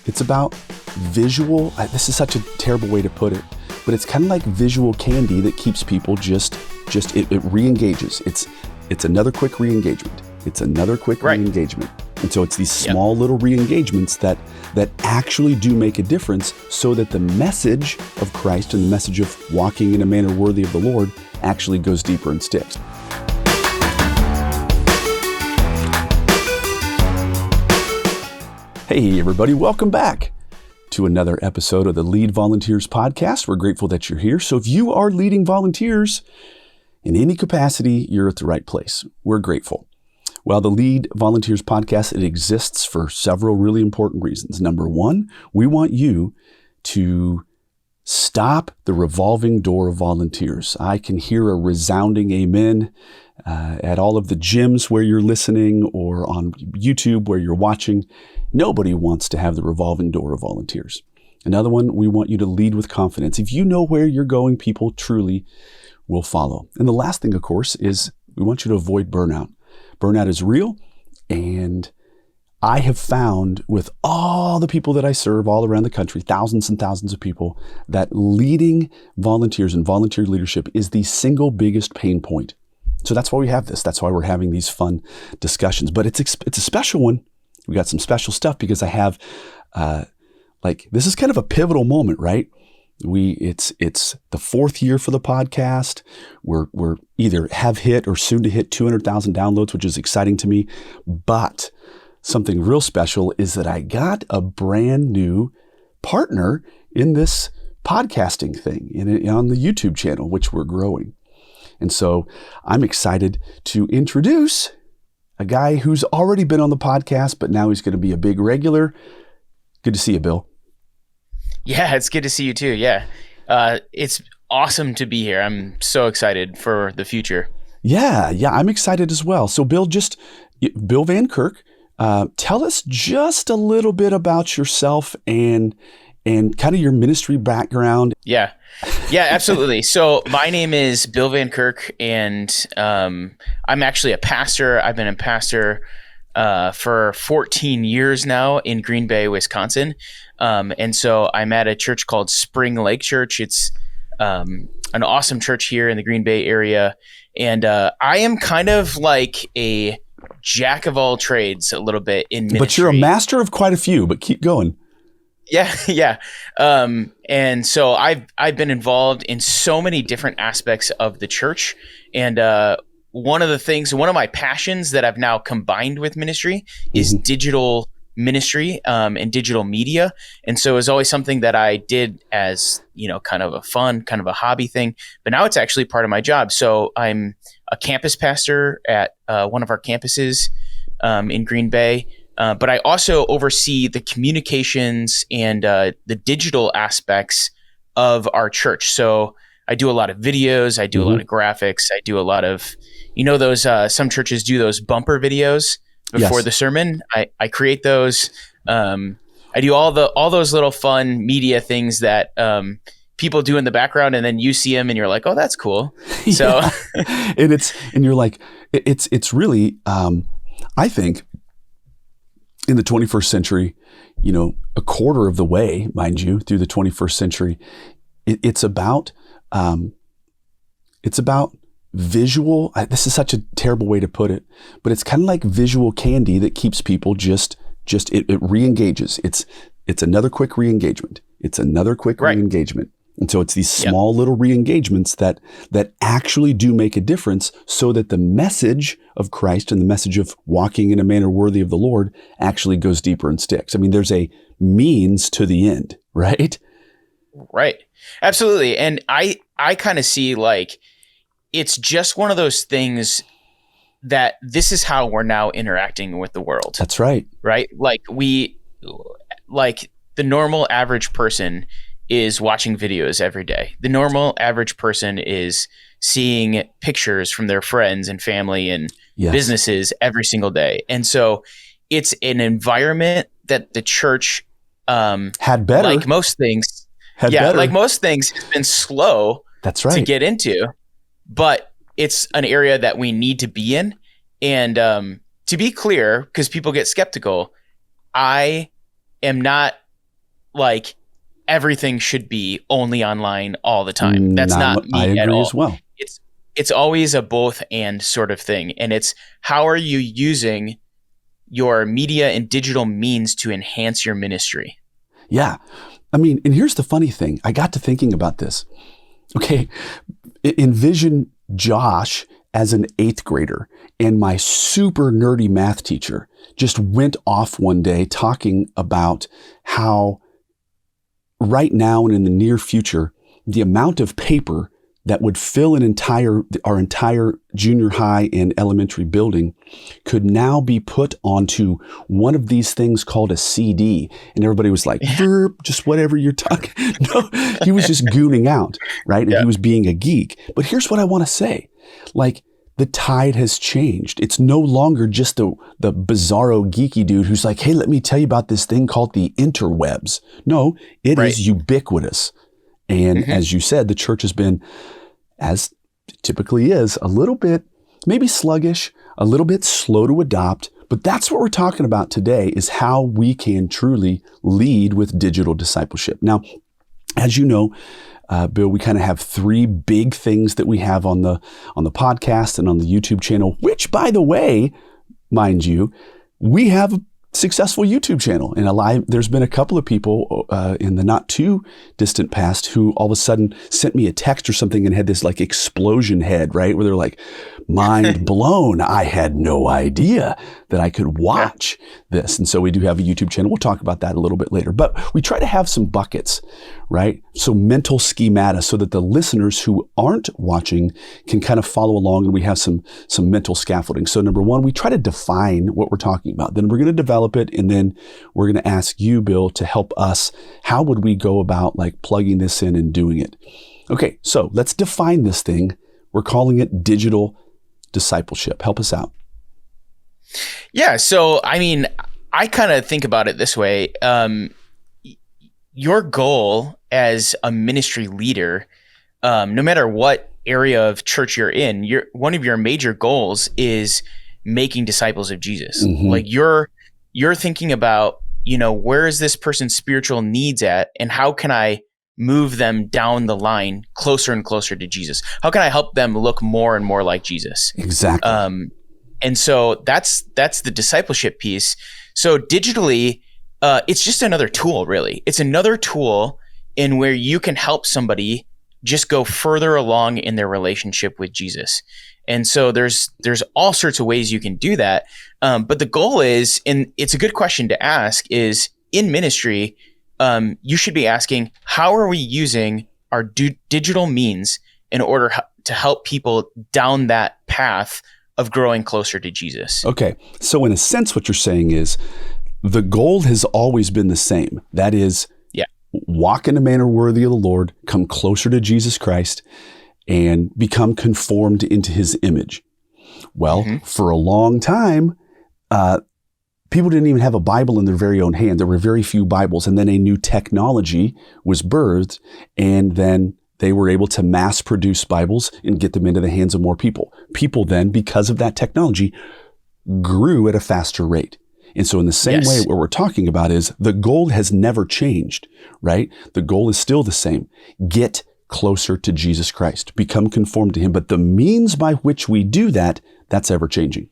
It's about visual. This is such a terrible way to put it, but it's kind of like visual candy that keeps people it re-engages. It's another quick re-engagement. It's another quick re-engagement. And so it's these small little re-engagements that actually do make a difference, so that the message of Christ and the message of walking in a manner worthy of the Lord actually goes deeper and sticks. Hey everybody, welcome back to another episode of the Lead Volunteers podcast. We're grateful that you're here. So if you are leading volunteers in any capacity, you're at the right place. We're grateful. Well, the Lead Volunteers podcast, it exists for several really important reasons. Number one, we want you to stop the revolving door of volunteers. I can hear a resounding amen at all of the gyms where you're listening or on YouTube where you're watching. Nobody wants to have the revolving door of volunteers. Another one, we want you to lead with confidence. If you know where you're going, people truly will follow. And the last thing, of course, is we want you to avoid burnout. Burnout is real, and I have found with all the people that I serve all around the country, thousands and thousands of people, that leading volunteers and volunteer leadership is the single biggest pain point. So that's why we have this. That's why we're having these fun discussions. But it's a special one. We got some special stuff because I have, this is kind of a pivotal moment, right? It's the fourth year for the podcast. We're either have hit or soon to hit 200,000 downloads, which is exciting to me. But something real special is that I got a brand new partner in this podcasting thing on the YouTube channel, which we're growing. And so I'm excited to introduce a guy who's already been on the podcast, but now he's going to be a big regular. Good to see you, Bill. Yeah, it's good to see you too. Yeah. It's awesome to be here. I'm so excited for the future. Yeah, I'm excited as well. So Bill Van Kirk, tell us just a little bit about yourself and kind of your ministry background. Yeah, absolutely. So my name is Bill Van Kirk, and I'm actually a pastor. I've been a pastor for 14 years now in Green Bay, Wisconsin. And so I'm at a church called Spring Lake Church. It's an awesome church here in the Green Bay area. And I am kind of like a jack of all trades a little bit in ministry. But you're a master of quite a few, but keep going. Yeah. And so I've been involved in so many different aspects of the church. And one of my passions that I've now combined with ministry is digital ministry and digital media. And so it was always something that I did as, kind of a fun, kind of a hobby thing. But now it's actually part of my job. So I'm a campus pastor at one of our campuses in Green Bay. But I also oversee the communications and the digital aspects of our church. So I do a lot of videos. I do a lot of graphics. I do a lot of, those some churches do those bumper videos before the sermon. I create those. I do all those little fun media things that people do in the background, and then you see them and you're like, oh, that's cool. So and you're like, it's really, I think, in the 21st century, a quarter of the way, mind you, through the 21st century, it's about visual. This is such a terrible way to put it, but it's kind of like visual candy that keeps people it re-engages. It's another quick re-engagement. It's another quick re-engagement. And so it's these small little re-engagements that actually do make a difference, so that the message of Christ and the message of walking in a manner worthy of the Lord actually goes deeper and sticks. I mean, there's a means to the end, right? Right. Absolutely. And I kind of see like, it's just one of those things that this is how we're now interacting with the world. That's right. Right? Like the normal average person is watching videos every day. The normal average person is seeing pictures from their friends and family and businesses every single day. And so it's an environment that the church had better. Like most things. Like most things, has been slow to get into. But it's an area that we need to be in. And to be clear, because people get skeptical, I am not like everything should be only online all the time. That's not I me at agree all. as well. It's always a both and sort of thing. And it's how are you using your media and digital means to enhance your ministry? Yeah. I mean, and here's the funny thing. I got to thinking about this. Okay. Envision Josh as an 8th grader, and my super nerdy math teacher just went off one day talking about how right now and in the near future, the amount of paper that would fill our entire junior high and elementary building could now be put onto one of these things called a CD. And everybody was like, just whatever you're talking. No, he was just gooning out, right? And he was being a geek. But here's what I want to say. Like, the tide has changed. It's no longer just the bizarro geeky dude who's like, hey, let me tell you about this thing called the interwebs. No, it is ubiquitous. And as you said, the church has been, as it typically is, a little bit maybe sluggish, a little bit slow to adopt. But that's what we're talking about today, is how we can truly lead with digital discipleship. Now, as you know, Bill, we kind of have 3 big things that we have on the podcast and on the YouTube channel, which, by the way, mind you, we have a successful YouTube channel. And there's been a couple of people in the not too distant past who all of a sudden sent me a text or something and had this like explosion head, right? Where they're like, mind blown. I had no idea that I could watch this. And so we do have a YouTube channel. We'll talk about that a little bit later, but we try to have some buckets, right? So mental schemata, so that the listeners who aren't watching can kind of follow along, and we have some mental scaffolding. So number 1, we try to define what we're talking about. Then we're going to develop it. And then we're going to ask you, Bill, to help us. How would we go about like plugging this in and doing it? Okay. So let's define this thing. We're calling it digital discipleship. Help us out. Yeah. So, I mean, I kind of think about it this way. Your goal as a ministry leader, no matter what area of church you're in, one of your major goals is making disciples of Jesus. Like you're thinking about, where is this person's spiritual needs at, and how can I move them down the line closer and closer to Jesus? How can I help them look more and more like Jesus? Exactly. And so that's the discipleship piece. So digitally, it's just another tool, really. It's another tool in where you can help somebody just go further along in their relationship with Jesus. And so there's all sorts of ways you can do that. But the goal is, and it's a good question to ask, is in ministry, you should be asking, how are we using our digital means in order to help people down that path of growing closer to Jesus? Okay. So in a sense, what you're saying is the goal has always been the same. That is, walk in a manner worthy of the Lord, come closer to Jesus Christ, and become conformed into his image. Well, for a long time, people didn't even have a Bible in their very own hand. There were very few Bibles. And then a new technology was birthed, and then they were able to mass produce Bibles and get them into the hands of more people. People then, because of that technology, grew at a faster rate. And so in the same way, what we're talking about is the goal has never changed, right? The goal is still the same. Get closer to Jesus Christ, become conformed to him. But the means by which we do that, that's ever changing.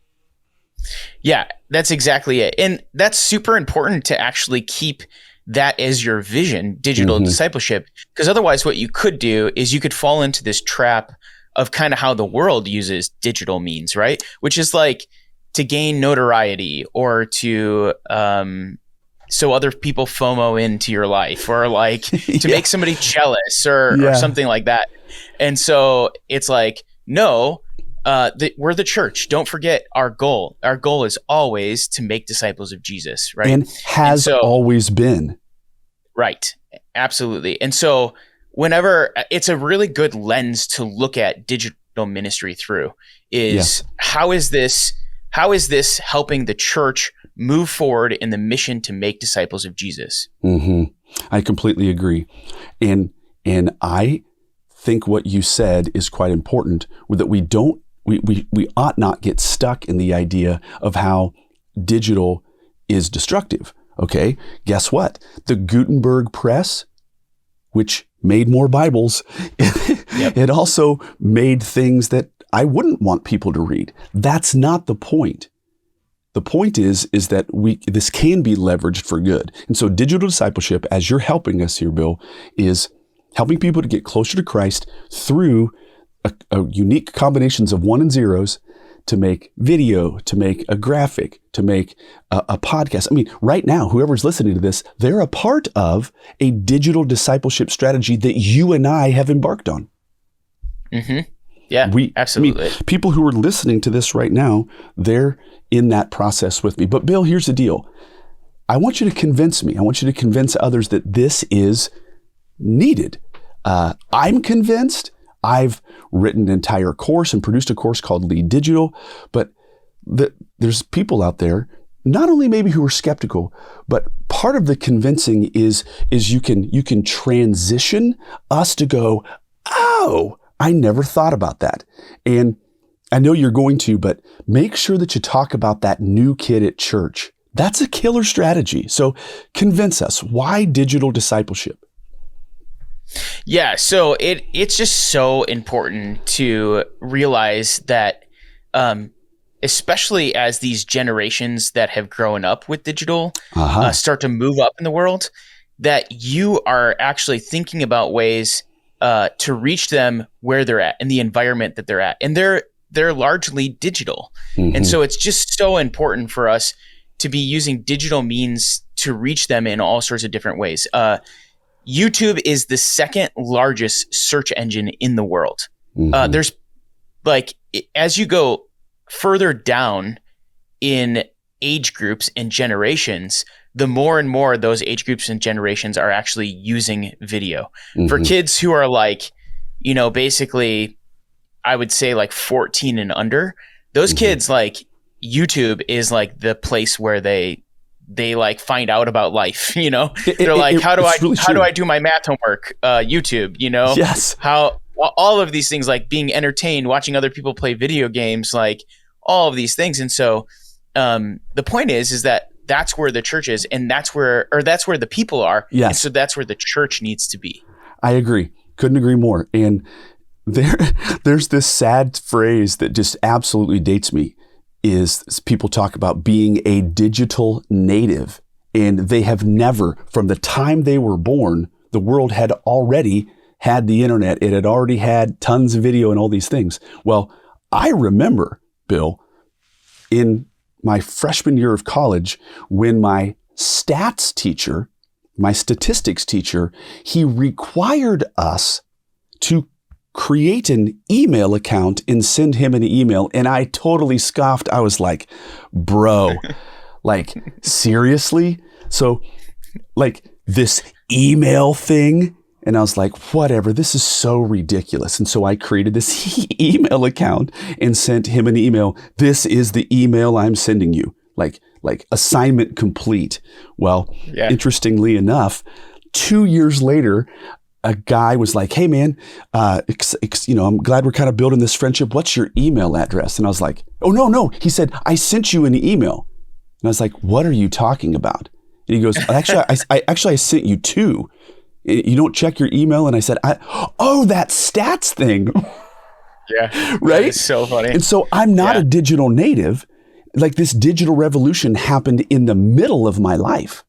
Yeah, that's exactly it. And that's super important to actually keep that as your vision, digital discipleship, because otherwise what you could do is you could fall into this trap of kind of how the world uses digital means, right? Which is like to gain notoriety, or to so other people FOMO into your life, or like to make somebody jealous or something like that. And so it's like, no, we're the church. Don't forget our goal. Our goal is always to make disciples of Jesus, right? And has always been. Right. Absolutely. And so whenever, it's a really good lens to look at digital ministry through is how is this helping the church move forward in the mission to make disciples of Jesus? I completely agree. And I think what you said is quite important, that we ought not get stuck in the idea of how digital is destructive, Okay, guess what? The Gutenberg press, which made more Bibles, it also made things that I wouldn't want people to read. That's not the point. The point is that this can be leveraged for good. And so digital discipleship, as you're helping us here, Bill, is helping people to get closer to Christ through a unique combinations of one and zeros to make video, to make a graphic, to make a podcast. I mean, right now, whoever's listening to this, they're a part of a digital discipleship strategy that you and I have embarked on. Mm-hmm. Yeah, absolutely. I mean, people who are listening to this right now, they're in that process with me. But Bill, here's the deal. I want you to convince me. I want you to convince others that this is needed. I'm convinced. I've written an entire course and produced a course called Lead Digital, but there's people out there, not only maybe who are skeptical, but part of the convincing is you can transition us to go, oh, I never thought about that. And I know you're going to, but make sure that you talk about that new kid at church. That's a killer strategy. So convince us. Why digital discipleship? Yeah, so it's just so important to realize that, especially as these generations that have grown up with digital start to move up in the world, that you are actually thinking about ways to reach them where they're at in the environment that they're at, and they're largely digital, and so it's just so important for us to be using digital means to reach them in all sorts of different ways. YouTube is the second largest search engine in the world. There's as you go further down in age groups and generations, the more and more those age groups and generations are actually using video. For kids who are basically, I would say 14 and under, those kids, YouTube is the place where they find out about life, they're how do I do my math homework? YouTube, Yes. How all of these things, being entertained, watching other people play video games, all of these things. And so the point is that that's where the church is, and that's where the people are. Yes. And so that's where the church needs to be. I agree. Couldn't agree more. And there's this sad phrase that just absolutely dates me. Is people talk about being a digital native, and they have never, from the time they were born, the world had already had the internet. It had already had tons of video and all these things. Well, I remember, Bill, in my freshman year of college, when my stats teacher, my statistics teacher, he required us to create an email account and send him an email. And I totally scoffed. I was like, bro, seriously? So this email thing? And I was like, whatever, this is so ridiculous. And so I created this email account and sent him an email. This is the email I'm sending you. Like assignment complete. Well, Interestingly enough, 2 years later, a guy was like, hey man, I'm glad we're kind of building this friendship. What's your email address? And I was like, oh, no. He said, I sent you an email. And I was like, what are you talking about? And he goes, actually, I sent you two. You don't check your email? And I said, that stats thing. Yeah. Right? It's so funny. And so I'm not a digital native. This digital revolution happened in the middle of my life.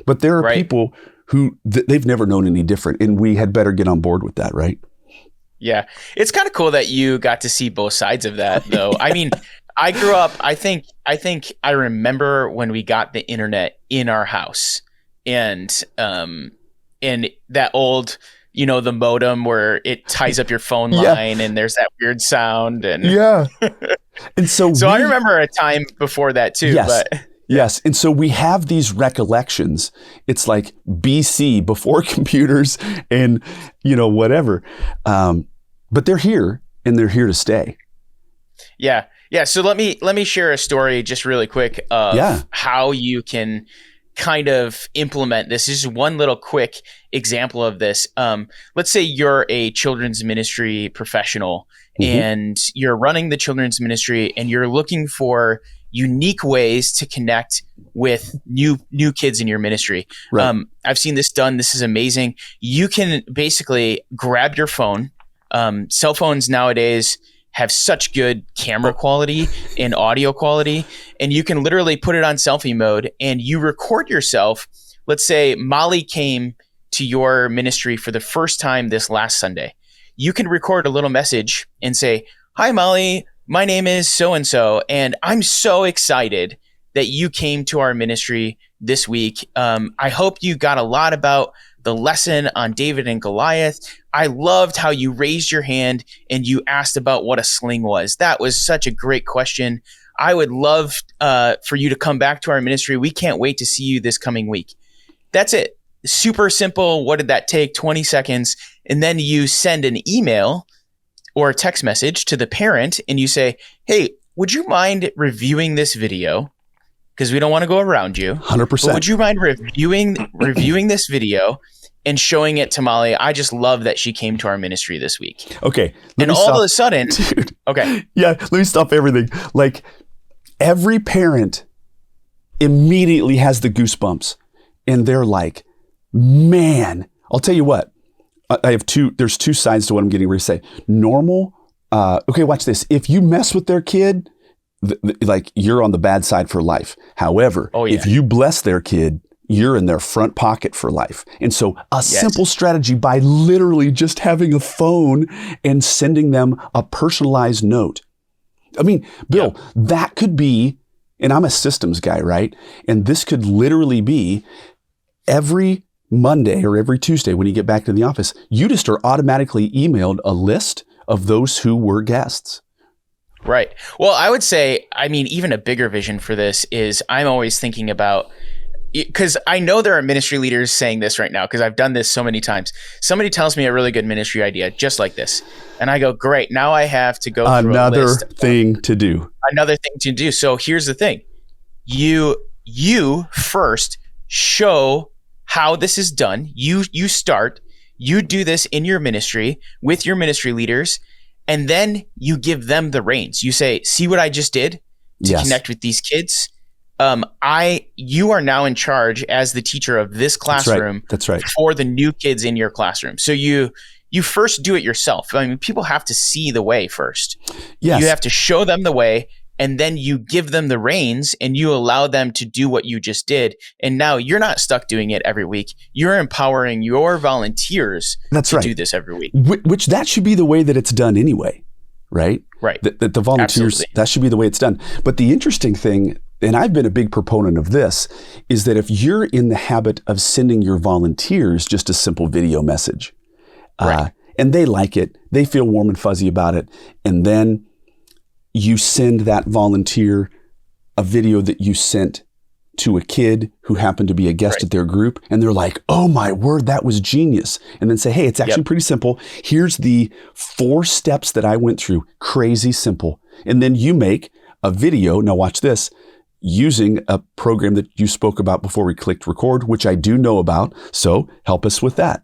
But there are people who they've never known any different, and we had better get on board with that, right? Yeah. It's kind of cool that you got to see both sides of that, though. I mean, I grew up, I think I remember when we got the internet in our house, and that old, the modem where it ties up your phone line and there's that weird sound. And and so I remember a time before that too. Yes. Yes. And so we have these recollections. It's like BC, before computers and, whatever. But they're here, and they're here to stay. Yeah. Yeah. So let me share a story just really quick of how you can kind of implement this. This is one little quick example of this. Let's say you're a children's ministry professional and you're running the children's ministry, and you're looking for unique ways to connect with new kids in your ministry. Right. I've seen this done. This is amazing. You can basically grab your phone. Cell phones nowadays have such good camera quality and audio quality, and you can literally put it on selfie mode and you record yourself. Let's say Molly came to your ministry for the first time this last Sunday. You can record a little message and say, "Hi, Molly, my name is so-and-so, and I'm so excited that you came to our ministry this week. I hope you got a lot about the lesson on David and Goliath. I loved how you raised your hand and you asked about what a sling was. That was such a great question. I would love for you to come back to our ministry. We can't wait to see you this coming week." That's it. Super simple. What did that take? 20 seconds. And then you send an email or a text message to the parent and you say, "Hey, would you mind reviewing this video? Because we don't want to go around you. 100%. But would you mind reviewing this video and showing it to Molly? I just love that she came to our ministry this week." Okay. And all of a sudden, dude. Okay. Yeah. Let me stop everything. Like, every parent immediately has the goosebumps and they're like, man, I'll tell you what, there's two sides to what I'm getting ready to say. Normal. Okay. Watch this. If you mess with their kid, like, you're on the bad side for life. However, if you bless their kid, you're in their front pocket for life. And so simple strategy by literally just having a phone and sending them a personalized note. I mean, Bill, that could be, and I'm a systems guy, right? And this could literally be every Monday or every Tuesday when you get back to the office, you just are automatically emailed a list of those who were guests. Right. Well, I would say, I mean, even a bigger vision for this is I'm always thinking about, because I know there are ministry leaders saying this right now, because I've done this so many times. Somebody tells me a really good ministry idea just like this. And I go, great. Now I have to go through another thing to do. So here's the thing. You first show how this is done. You do this in your ministry with your ministry leaders. And then you give them the reins. You say, "See what I just did to connect with these kids? You are now in charge as the teacher of this classroom. That's right. For the new kids in your classroom." So you first do it yourself. I mean, people have to see the way first. Yes. You have to show them the way, and then you give them the reins and you allow them to do what you just did. And now you're not stuck doing it every week. You're empowering your volunteers to do this every week. Which that should be the way that it's done anyway, right? Right. That the volunteers, that should be the way it's done. But the interesting thing, and I've been a big proponent of this, is that if you're in the habit of sending your volunteers just a simple video message, and they like it, they feel warm and fuzzy about it, and then you send that volunteer a video that you sent to a kid who happened to be a guest at their group, and they're like, "Oh my word, that was genius." And then say, "Hey, it's actually pretty simple. Here's the 4 steps that I went through. Crazy simple." And then you make a video. Now watch this, using a program that you spoke about before we clicked record, which I do know about. So help us with that.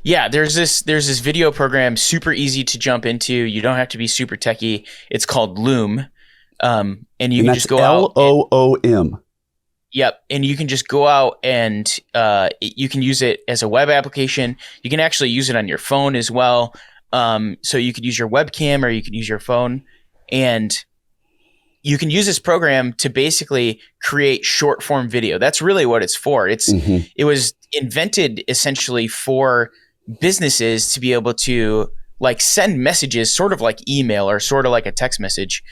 Yeah, there's this video program, super easy to jump into. You don't have to be super techie. It's called Loom. And you can just go out. LOOM. Yep. And you can just go out and you can use it as a web application. You can actually use it on your phone as well. So you could use your webcam or you could use your phone. And you can use this program to basically create short form video. That's really what it's for. It was invented essentially for businesses to be able to like send messages sort of like email or sort of like a text message.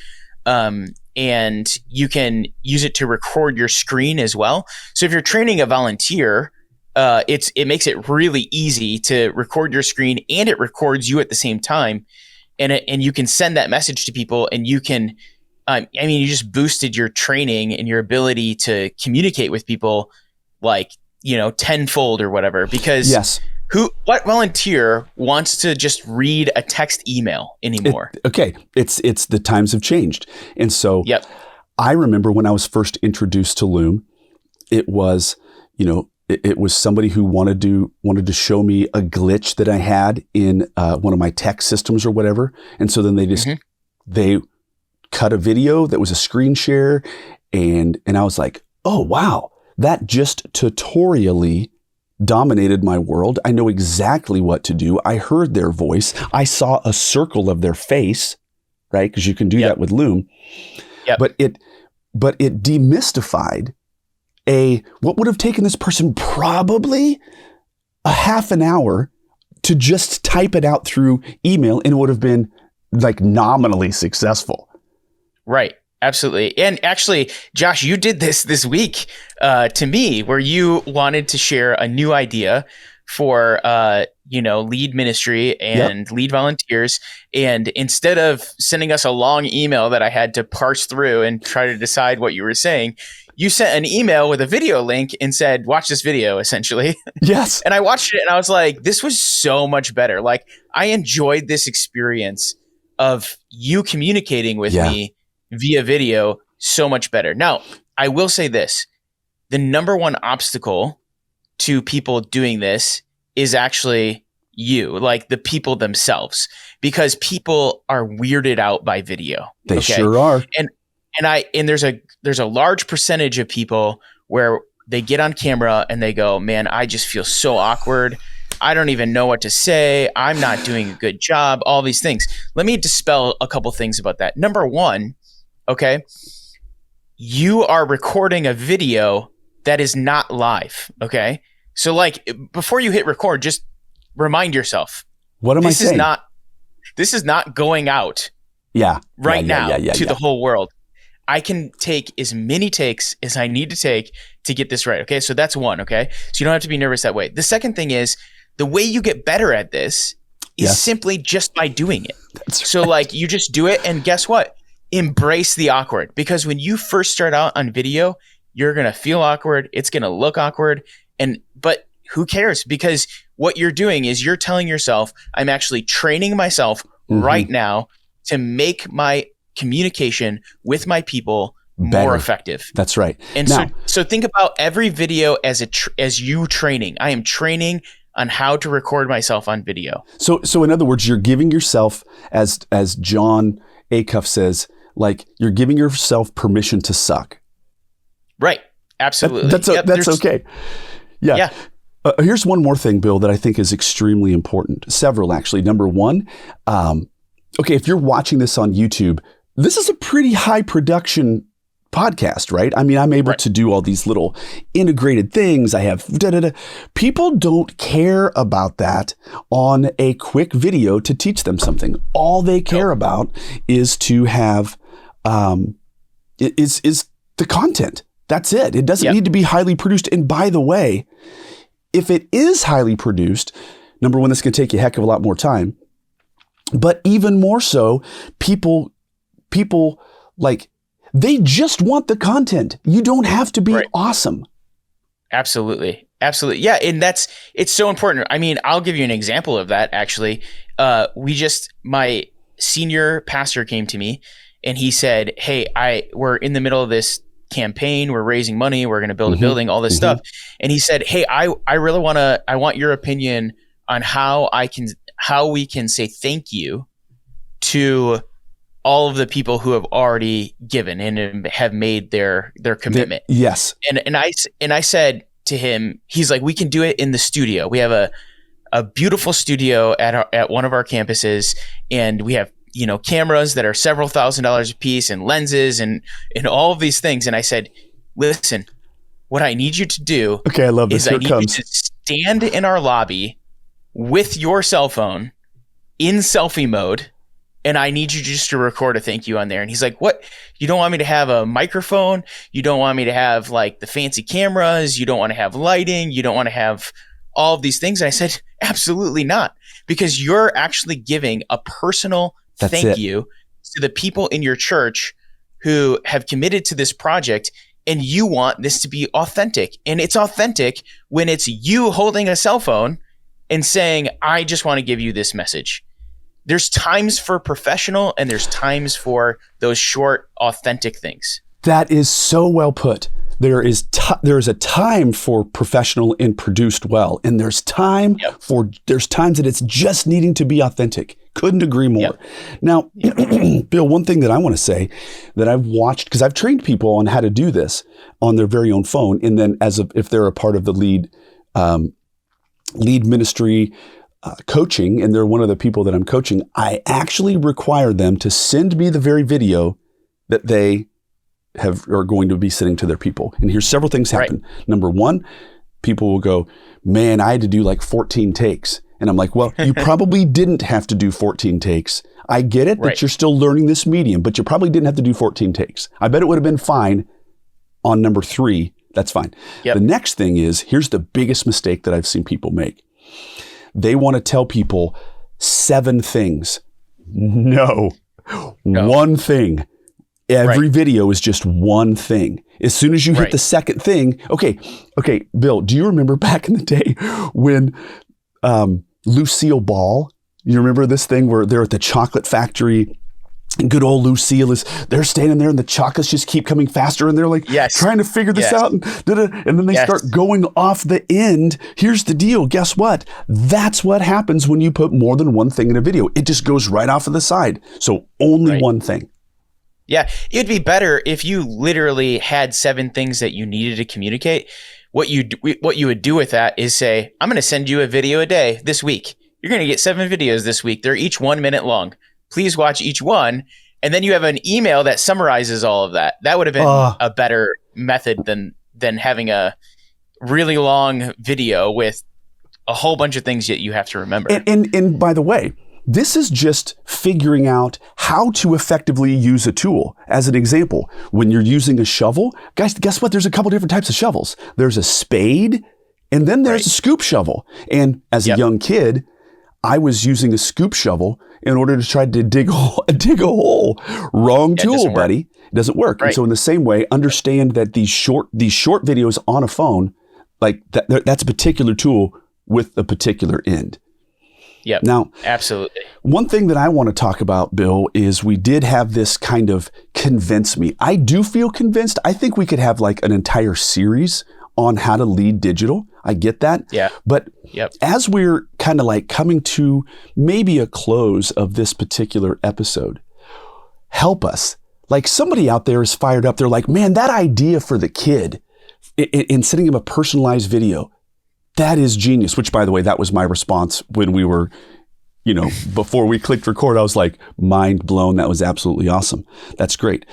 And you can use it to record your screen as well. So if you're training a volunteer, it makes it really easy to record your screen, and it records you at the same time. And you can send that message to people, and you can, you just boosted your training and your ability to communicate with people like, tenfold or whatever, because what volunteer wants to just read a text email anymore? It's the times have changed. And so I remember when I was first introduced to Loom, it was, it was somebody who wanted to show me a glitch that I had in one of my tech systems or whatever. And so then they cut a video that was a screen share. And I was like, oh, wow, that just tutorially dominated my world. I know exactly what to do. I heard their voice. I saw a circle of their face, right? Because you can do that with Loom. Yep. But it demystified what would have taken this person probably a half an hour to just type it out through email, and it would have been like nominally successful. Right. Absolutely. And actually, Josh, you did this week to me, where you wanted to share a new idea for lead ministry and lead volunteers. And instead of sending us a long email that I had to parse through and try to decide what you were saying, you sent an email with a video link and said, watch this video, essentially. Yes. And I watched it and I was like, this was so much better. Like, I enjoyed this experience of you communicating with me via video so much better. Now, I will say this. The number one obstacle to people doing this is actually you, like the people themselves, because people are weirded out by video. They sure are. And there's a large percentage of people where they get on camera and they go, man, I just feel so awkward. I don't even know what to say. I'm not doing a good job. All these things. Let me dispel a couple things about that. Number one, okay, you are recording a video that is not live. Okay. So like, before you hit record, just remind yourself, what am I saying? This is not going out now to the whole world. I can take as many takes as I need to take to get this right. Okay. So that's one. Okay. So you don't have to be nervous that way. The second thing is, the way you get better at this is simply just by doing it. So like, you just do it, and guess what? Embrace the awkward, because when you first start out on video, you're going to feel awkward. It's going to look awkward. But who cares? Because what you're doing is you're telling yourself, I'm actually training myself right now to make my communication with my people better, more effective. That's right. And now, so think about every video as you training. I am training on how to record myself on video. So in other words, you're giving yourself, as John Acuff says, like, you're giving yourself permission to suck. Right. Absolutely. That's okay. Yeah. Here's one more thing, Bill, that I think is extremely important. Several, actually. Number one, okay, if you're watching this on YouTube, this is a pretty high production podcast, right? I mean, I'm able to do all these little integrated things. I have People don't care about that on a quick video to teach them something. All they care about is to have is the content. That's it. It doesn't need to be highly produced. And by the way, if it is highly produced, number one, that's going to take you a heck of a lot more time. But even more so, people like, they just want the content. You don't have to be awesome. Absolutely. Absolutely. Yeah. And it's so important. I mean, I'll give you an example of that. Actually, my senior pastor came to me and he said, hey, we're in the middle of this campaign. We're raising money. We're going to build a building, all this stuff. And he said, hey, I really want your opinion on how we can say thank you to all of the people who have already given and have made their commitment. Yes. And I said to him, he's like, we can do it in the studio. We have a beautiful studio at one of our campuses, and we have, cameras that are several $1,000s a piece, and lenses and all of these things. And I said, listen, what I need you to do I love this. is I need you to stand in our lobby with your cell phone in selfie mode, and I need you just to record a thank you on there. And he's like, what? You don't want me to have a microphone? You don't want me to have like the fancy cameras? You don't want to have lighting? You don't want to have all of these things? And I said, absolutely not. Because you're actually giving a personal thank you to the people in your church who have committed to this project. And you want this to be authentic. And it's authentic when it's you holding a cell phone and saying, I just want to give you this message. There's times for professional and there's times for those short, authentic things. That is so well put. There is a time for professional and produced well, and there's times that it's just needing to be authentic. Couldn't agree more. Yep. Now, Bill, one thing that I want to say that I've watched, because I've trained people on how to do this on their very own phone, and then if they're a part of the lead ministry coaching, and they're one of the people that I'm coaching, I actually require them to send me the very video that they are going to be sending to their people. And here's several things happen. Right. Number one, people will go, man, I had to do like 14 takes. And I'm like, well, you probably didn't have to do 14 takes. I get it that you're still learning this medium, but you probably didn't have to do 14 takes. I bet it would have been fine on number 3. That's fine. Yep. The next thing is, here's the biggest mistake that I've seen people make. They want to tell people 7 things. No. One thing. Every video is just one thing. As soon as you hit the second thing, okay, Bill, do you remember back in the day when Lucille Ball, you remember this thing where they're at the chocolate factory and good old Lucille they're standing there and the chocolates just keep coming faster and they're like trying to figure this out and then they start going off the end. Here's the deal. Guess what? That's what happens when you put more than one thing in a video. It just goes right off of the side. So only one thing. Yeah, it'd be better if you literally had 7 things that you needed to communicate. What you would do with that is say, I'm going to send you a video a day this week. You're going to get 7 videos this week. They're each 1 minute long. Please watch each one. And then you have an email that summarizes all of that. That would have been a better method than having a really long video with a whole bunch of things that you have to remember. And by the way, this is just figuring out how to effectively use a tool. As an example, when you're using a shovel, guys, guess what? There's a couple different types of shovels. There's a spade, and then there's a scoop shovel. And as a young kid, I was using a scoop shovel in order to try to dig a hole. Wrong tool, buddy. It doesn't work. Right. And so in the same way, understand that these short videos on a phone, like that's a particular tool with a particular end. Yep. Now, absolutely. One thing that I want to talk about, Bill, is we did have this kind of convince me. I do feel convinced. I think we could have like an entire series on how to lead digital. I get that. Yeah. But as we're kind of like coming to maybe a close of this particular episode, help us. Like somebody out there is fired up. They're like, man, that idea for the kid in sending him a personalized video, that is genius, which, by the way, that was my response when we were, before we clicked record. I was like, mind blown. That was absolutely awesome. That's great.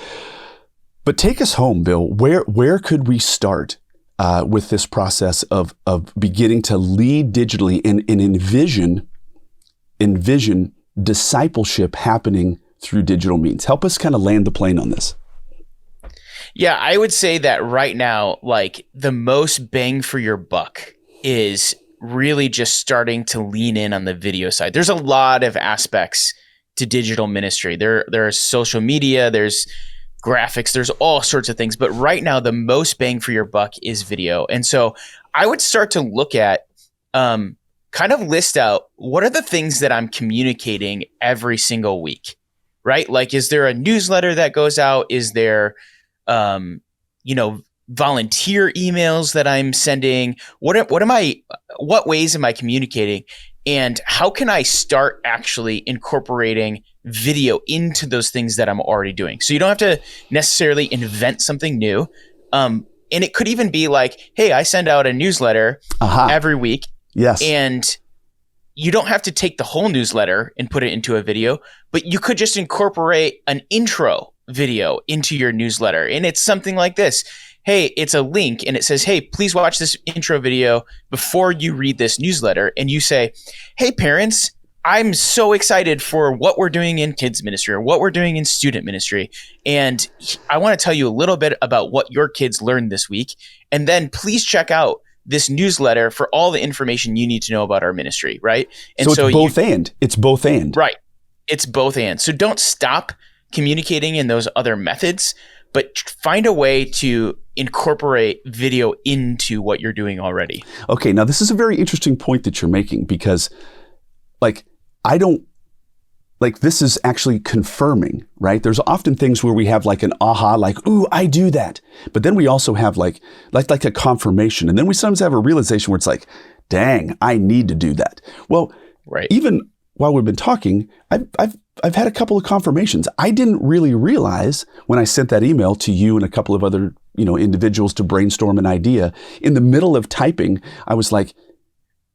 But take us home, Bill. Where could we start with this process of beginning to lead digitally and envision discipleship happening through digital means? Help us kind of land the plane on this. Yeah, I would say that right now, like the most bang for your buck is really just starting to lean in on the video side. There's a lot of aspects to digital ministry. There's social media, there's graphics, there's all sorts of things. But right now, the most bang for your buck is video. And so I would start to look at, kind of list out, what are the things that I'm communicating every single week, right? Like, is there a newsletter that goes out? Is there, volunteer emails that I'm sending? What ways am I communicating? And how can I start actually incorporating video into those things that I'm already doing? So you don't have to necessarily invent something new. And it could even be like, hey, I send out a newsletter every week. Yes. And you don't have to take the whole newsletter and put it into a video, but you could just incorporate an intro video into your newsletter. And it's something like this. Hey, it's a link and it says, hey, please watch this intro video before you read this newsletter. And you say, hey, parents, I'm so excited for what we're doing in kids ministry or what we're doing in student ministry. And I want to tell you a little bit about what your kids learned this week. And then please check out this newsletter for all the information you need to know about our ministry, right? And so it's both and. It's both and. Right. It's both and. So don't stop communicating in those other methods, but find a way to incorporate video into what you're doing already. Okay, now this is a very interesting point that you're making because this is actually confirming, right? There's often things where we have like an aha, like, ooh, I do that. But then we also have like a confirmation. And then we sometimes have a realization where it's like, dang, I need to do that. Well, right. Even while we've been talking, I've had a couple of confirmations. I didn't really realize when I sent that email to you and a couple of other, individuals to brainstorm an idea. In the middle of typing, I was like,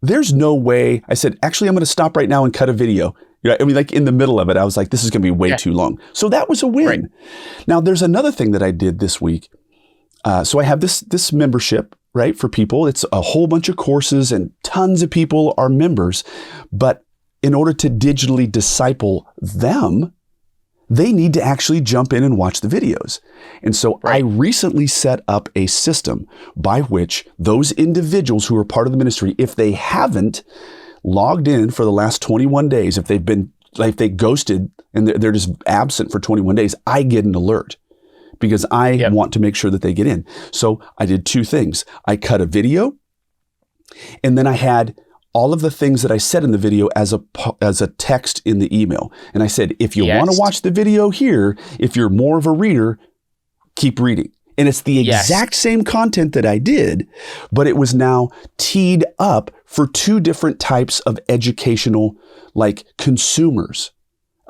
there's no way. I said, actually, I'm going to stop right now and cut a video. I mean, like in the middle of it, I was like, this is going to be way too long. So that was a win. Right. Now, there's another thing that I did this week. So I have this membership, right, for people. It's a whole bunch of courses and tons of people are members. But in order to digitally disciple them, they need to actually jump in and watch the videos. And so I recently set up a system by which those individuals who are part of the ministry, if they haven't logged in for the last 21 days, if they ghosted and they're just absent for 21 days, I get an alert because I want to make sure that they get in. So I did two things. I cut a video, and then I had all of the things that I said in the video as a text in the email. And I said, if you want to watch the video here, if you're more of a reader, keep reading. And it's the exact same content that I did, but it was now teed up for two different types of educational, like consumers.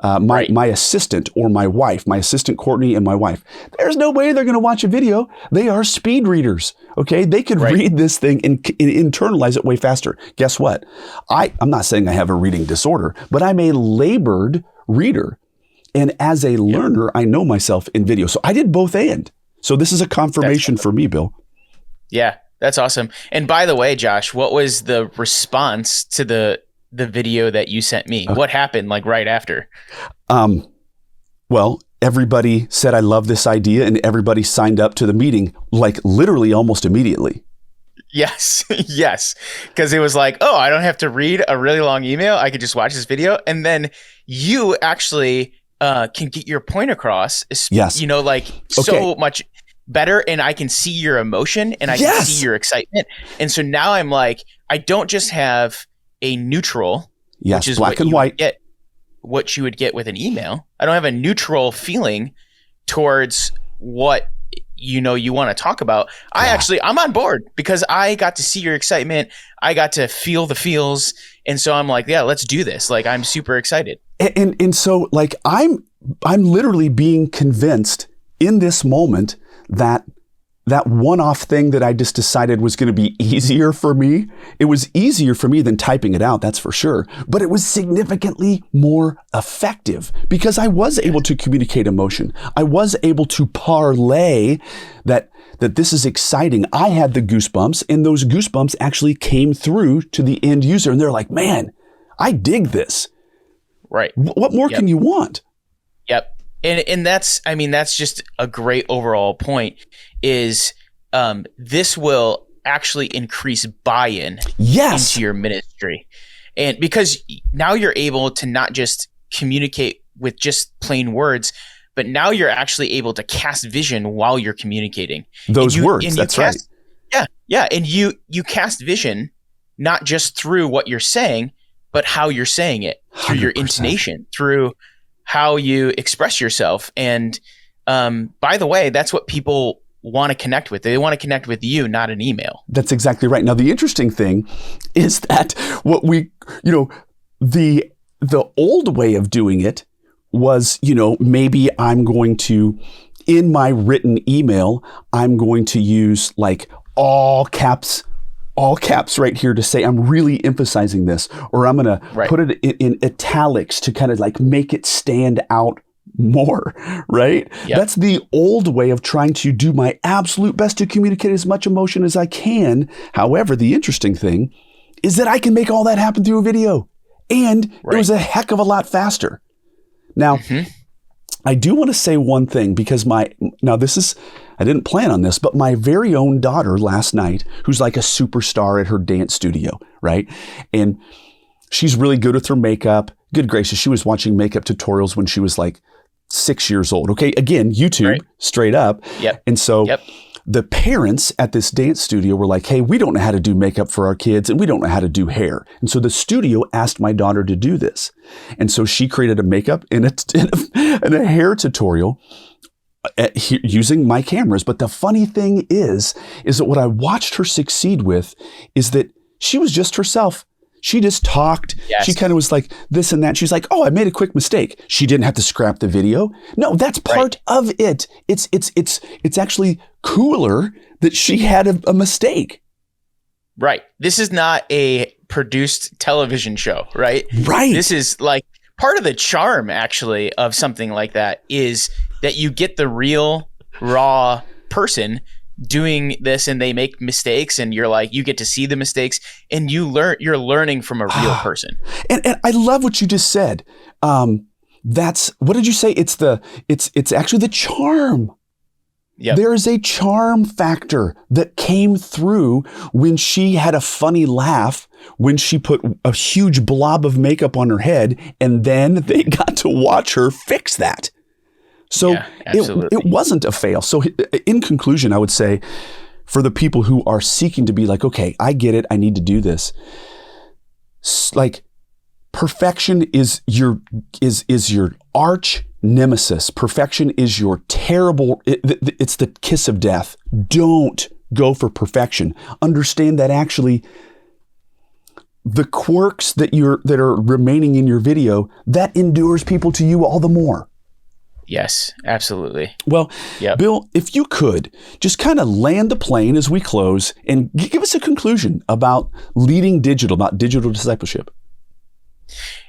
My assistant or my wife, my assistant Courtney and my wife, there's no way they're going to watch a video. They are speed readers. Okay. They could read this thing and internalize it way faster. Guess what? I'm not saying I have a reading disorder, but I'm a labored reader. And as a learner, I know myself in video. So I did both and. So this is a confirmation for me, Bill. Yeah, that's awesome. And by the way, Josh, what was the response to the video that you sent me? What happened like right after? Well, everybody said, I love this idea. And everybody signed up to the meeting, like literally almost immediately. Yes. Yes. Because it was like, oh, I don't have to read a really long email. I could just watch this video. And then you actually can get your point across, so much better. And I can see your emotion and I can see your excitement. And so now I'm like, I don't just have a neutral, which is black and white, what you would get with an email. I don't have a neutral feeling towards what you want to talk about. I'm on board because I got to see your excitement. I got to feel the feels. And so I'm like, yeah, let's do this. Like, I'm super excited. And so like, I'm literally being convinced in this moment that one-off thing that I just decided was going to be easier for me. It was easier for me than typing it out, that's for sure. But it was significantly more effective because I was able to communicate emotion. I was able to parlay that this is exciting. I had the goosebumps, and those goosebumps actually came through to the end user. And they're like, man, I dig this. Right. What more can you want? Yep. And that's just a great overall point is this will actually increase buy-in into your ministry. And because now you're able to not just communicate with just plain words, but now you're actually able to cast vision while you're communicating. Those words, that's right. Yeah. Yeah. And you cast vision, not just through what you're saying, but how you're saying it, through 100%. Your intonation, through how you express yourself. And by the way, that's what people want to connect with. They want to connect with you, not an email. That's exactly right. Now, the interesting thing is that what the old way of doing it was, maybe I'm going to, in my written email, I'm going to use like all caps right here to say I'm really emphasizing this, or I'm going to put it in italics to kind of like make it stand out more, right? Yep. That's the old way of trying to do my absolute best to communicate as much emotion as I can. However, the interesting thing is that I can make all that happen through a video, and it was a heck of a lot faster. Now, I do want to say one thing because I didn't plan on this, but my very own daughter last night, who's like a superstar at her dance studio, right? And she's really good with her makeup. Good gracious, she was watching makeup tutorials when she was like 6 years old. Okay, again, YouTube, straight up. Yep. And so the parents at this dance studio were like, hey, we don't know how to do makeup for our kids and we don't know how to do hair. And so the studio asked my daughter to do this. And so she created a makeup and a hair tutorial using my cameras. But the funny thing is that what I watched her succeed with is that she was just herself. She just talked. Yes. She kind of was like this and that. She's like, oh, I made a quick mistake. She didn't have to scrap the video. No, that's part of it. It's actually cooler that she had a mistake. Right. This is not a produced television show, right? Right. This is like part of the charm, actually, of something like that is that you get the real, raw person doing this, and they make mistakes, and you're like, you get to see the mistakes, and you're learning from a real person. And I love what you just said. That's, what did you say? It's actually the charm. Yep. There is a charm factor that came through when she had a funny laugh, when she put a huge blob of makeup on her head, and then they got to watch her fix that. So it wasn't a fail. So in conclusion, I would say for the people who are seeking to be like, okay, I get it, I need to do this. Like, perfection is your arch nemesis. Perfection is your terrible, it's the kiss of death. Don't go for perfection. Understand that actually the quirks that are remaining in your video, that endures people to you all the more. Yes, absolutely. Well, Bill, if you could just kind of land the plane as we close and give us a conclusion about leading digital, about digital discipleship.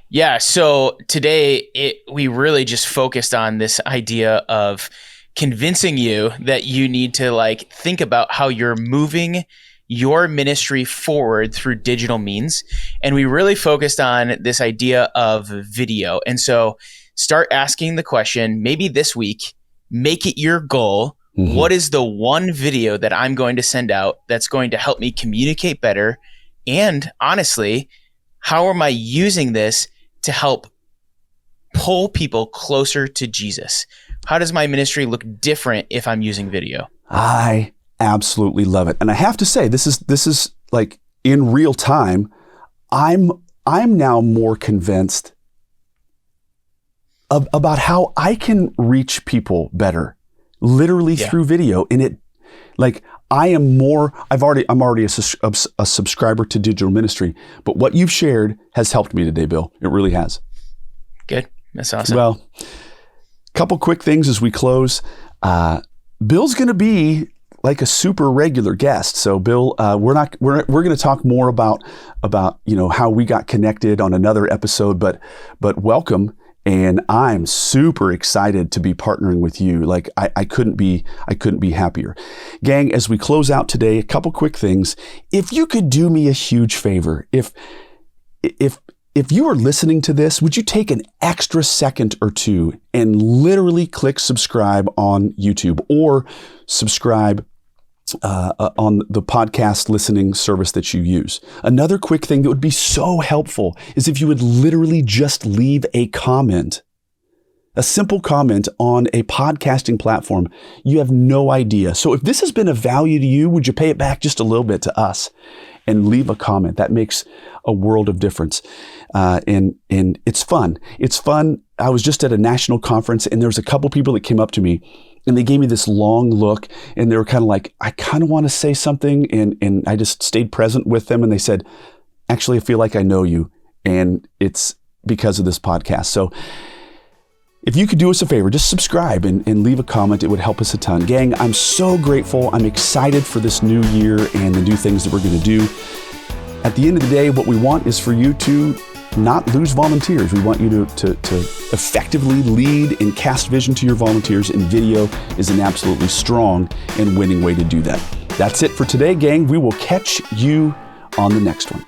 Yeah. So today we really just focused on this idea of convincing you that you need to like think about how you're moving your ministry forward through digital means. And we really focused on this idea of video. And so start asking the question, maybe this week, make it your goal. Mm-hmm. What is the one video that I'm going to send out that's going to help me communicate better? And honestly, how am I using this to help pull people closer to Jesus? How does my ministry look different if I'm using video? I absolutely love it. And I have to say, this is like in real time, I'm now more convinced about how I can reach people better, literally through video. And it, like, I'm already a subscriber to digital ministry, but what you've shared has helped me today, Bill. It really has. Good. That's awesome. Well, couple quick things as we close. Bill's going to be like a super regular guest. So Bill, we're going to talk more about, how we got connected on another episode, but welcome. And I'm super excited to be partnering with you. Like I couldn't be happier. Gang, as we close out today, a couple quick things. If you could do me a huge favor, if you are listening to this, would you take an extra second or two and literally click subscribe on YouTube or subscribe on the podcast listening service that you use? Another quick thing that would be so helpful is if you would literally just leave a comment, a simple comment on a podcasting platform. You have no idea. So if this has been of value to you, would you pay it back just a little bit to us and leave a comment? That makes a world of difference. And it's fun. It's fun. I was just at a national conference and there was a couple people that came up to me and they gave me this long look and they were kind of like, I kind of want to say something. And I just stayed present with them. And they said, actually, I feel like I know you. And it's because of this podcast. So if you could do us a favor, just subscribe and leave a comment. It would help us a ton. Gang, I'm so grateful. I'm excited for this new year and the new things that we're going to do. At the end of the day, what we want is for you to not lose volunteers. We want you to effectively lead and cast vision to your volunteers, and video is an absolutely strong and winning way to do that. That's it for today, gang. We will catch you on the next one.